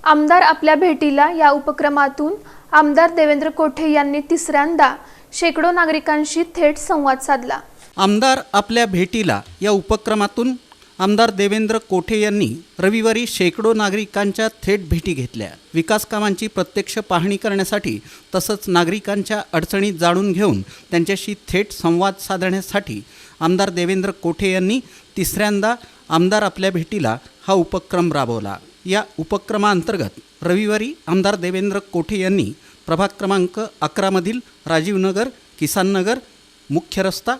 आमदार आपल्या भेटीला या उपक्रमातून आमदार देवेंद्र कोठे यांनी तिसऱ्यांदा शेकडो नागरिकांशी थेट संवाद साधला। आमदार आपल्या भेटीला या उपक्रमातून आमदार देवेंद्र कोठे यांनी रविवारी शेकडो नागरिकांच्या थेट भेटी घेतल्या। विकास कामांची प्रत्यक्ष पाहणी करण्यासाठी तसंच नागरिकांच्या अडचणी जाणून घेऊन त्यांच्याशी थेट संवाद साधण्यासाठी आमदार देवेंद्र कोठे यांनी तिसऱ्यांदा आमदार आपल्या भेटीला हा उपक्रम राबवला। या उपक्रमाअंतर्गत रविवारी आमदार देवेंद्र कोठे यांनी प्रभाग क्रमांक 11 मधील राजीव नगर, किसान नगर, मुख्य रस्ता,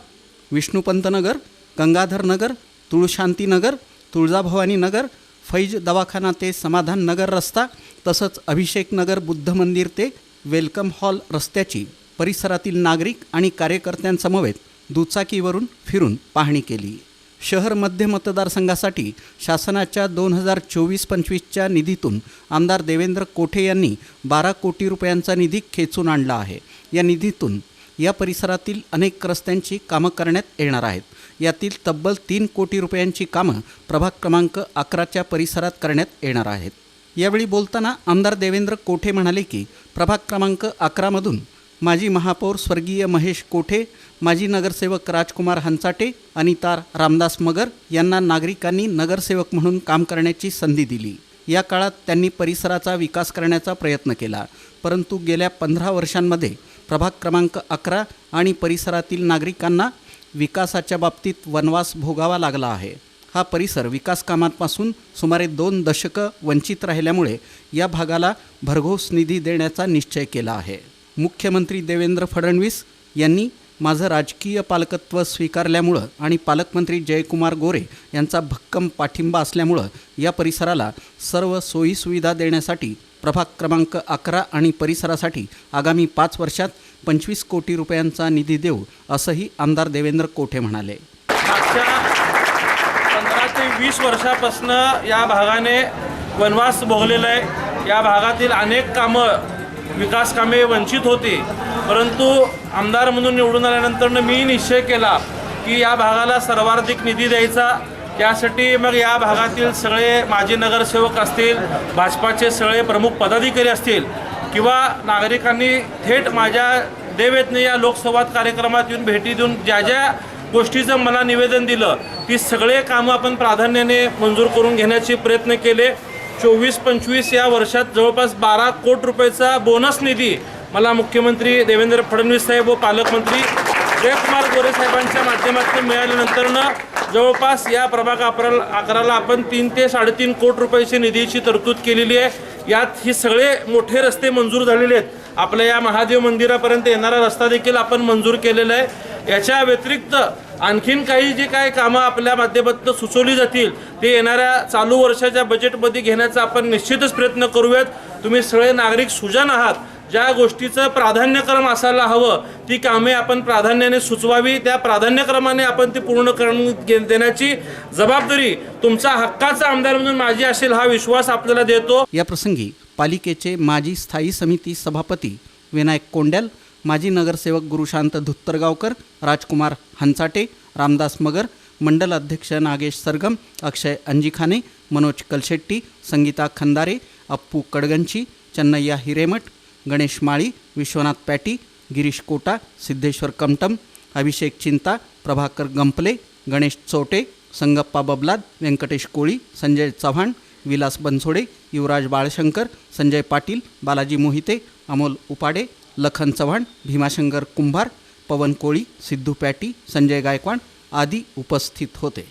विष्णुपंत नगर, गंगाधर नगर, तुळशांती नगर, तुळजाभवानी नगर, फैज दवाखाना ते समाधान नगर रस्ता तसंच अभिषेक नगर बुद्ध मंदिर ते वेलकम हॉल रस्त्याची परिसरातील नागरिक आणि कार्यकर्त्यांसमवेत दुचाकीवरून फिरून पाहणी केली। शहर मध्य मतदारसंघासाठी शासनाच्या 2024-25च्या निधीतून आमदार देवेंद्र कोठे यांनी 12 कोटी रुपयांचा निधी खेचून आणला आहे। या निधीतून या परिसरातील अनेक रस्त्यांची कामं करण्यात येणार आहेत। यातील तब्बल 3 कोटी रुपयांची कामं प्रभाग क्रमांक 11च्या परिसरात करण्यात येणार आहेत। यावेळी बोलताना आमदार देवेंद्र कोठे म्हणाले की प्रभाग क्रमांक 11मधून माजी महापौर स्वर्गीय महेश कोठे, माजी नगरसेवक राजकुमार हंचाटे, अनिता रामदास मगर यांना नागरिकांनी नगरसेवक म्हणून काम करण्याची संधी दिली। या काळात त्यांनी परिसराचा विकास करण्याचा प्रयत्न केला, परंतु गेल्या 15 वर्षांमध्ये प्रभाग क्रमांक 11 आणि परिसरातील नागरिकांना विकासाच्या बाबतीत वनवास भोगावा लागला आहे। हा परिसर विकास कामांपासून सुमारे 2 दशकं वंचित राहिल्यामुळे या भागाला भरघोस निधी देण्याचा निश्चय केला आहे। मुख्यमंत्री देवेंद्र फडणवीस यांनी माझं राजकीय पालकत्व स्वीकारल्यामुळं आणि पालकमंत्री जयकुमार गोरे यांचा भक्कम पाठिंबा असल्यामुळं या परिसराला सर्व सोयीसुविधा देण्यासाठी प्रभाग क्रमांक 11 आणि परिसरासाठी आगामी 5 वर्षात 25 कोटी रुपयांचा निधी देऊ, असंही आमदार देवेंद्र कोठे म्हणाले। मागच्या 15 ते 20 वर्षापासून या भागाने वनवास भोगलेला आहे। या भागातील अनेक कामं विकास कामे वंचित होती, परंतु आमदार म्हणून निवडून आल्यानंतर मी निश्चय केला की या भागाला सर्वाधिक निधी द्यायचा। त्यासाठी मग या भागातील सगळे माजी नगरसेवक असतील, भाजपाचे सगळे प्रमुख पदाधिकारी असतील किंवा नागरिकांनी थेट माझ्या देवेतने या लोकसंवाद कार्यक्रमात येऊन भेटी देऊन ज्या ज्या गोष्टीचं मला निवेदन दिलं ती सगळे कामं आपण प्राधान्याने मंजूर करून घेण्याचे प्रयत्न केले। 24-25 या वर्षात जवळपास 12 कोटी रुपयाचा बोनस निधी मला मुख्यमंत्री देवेंद्र फडणवीस साहेब व पालकमंत्री जयकुमार गोरे साहेबांच्या माध्यमातून मिळाल्यानंतरनं जवळपास या प्रभाग 11ला आपण 3 ते 3.5 कोटी रुपयाची निधीची तरतूद केलेली आहे। यात ही सगळे मोठे रस्ते मंजूर झालेले आहेत। आपल्या या महादेव मंदिरापर्यंत येणारा रस्ता देखील आपण मंजूर केलेला आहे। याच्या व्यतिरिक्त आणखीन काही जे काय कामं आपल्या माध्यमातून सुचवली जातील ते येणाऱ्या चालू वर्षाच्या बजेटमध्ये घेण्याचा आपण निश्चितच प्रयत्न करूयात। तुम्ही सगळे नागरिक सुजाण आहात, ज्या गोष्टीचं प्राधान्यक्रम असायला हवं ती कामे आपण प्राधान्याने सुचवावी, त्या प्राधान्यक्रमाने आपण ती पूर्ण करून देण्याची जबाबदारी तुमचा हक्काचा आमदार म्हणून माझी असेल, हा विश्वास आपल्याला देतो। या प्रसंगी पालिकेचे माजी स्थायी समिती सभापती विनायक कोंड्याल, माजी नगरसेवक गुरुशांत धुत्तरगावकर, राजकुमार हंचाटे, रामदास मगर, मंडल अध्यक्ष नागेश सरगम, अक्षय अंजिखाने, मनोज कलशेट्टी, संगीता खंदारे, अप्पू कडगंची, चन्नय्या हिरेमठ, गणेश माळी, विश्वनाथ पॅटी, गिरीश कोटा, सिद्धेश्वर कमटम, अभिषेक चिंता, प्रभाकर गंपले, गणेश चोटे, संगप्पा बबलाद, व्यंकटेश कोळी, संजय चव्हाण, विलास बनसोडे, युवराज बाळशंकर, संजय पाटील, बालाजी मोहिते, अमोल उपाडे, लखन चव्हाण, भीमाशंकर कुंभार, पवन कोळी, सिद्धू पॅटी, संजय गायकवाड आदी उपस्थित होते।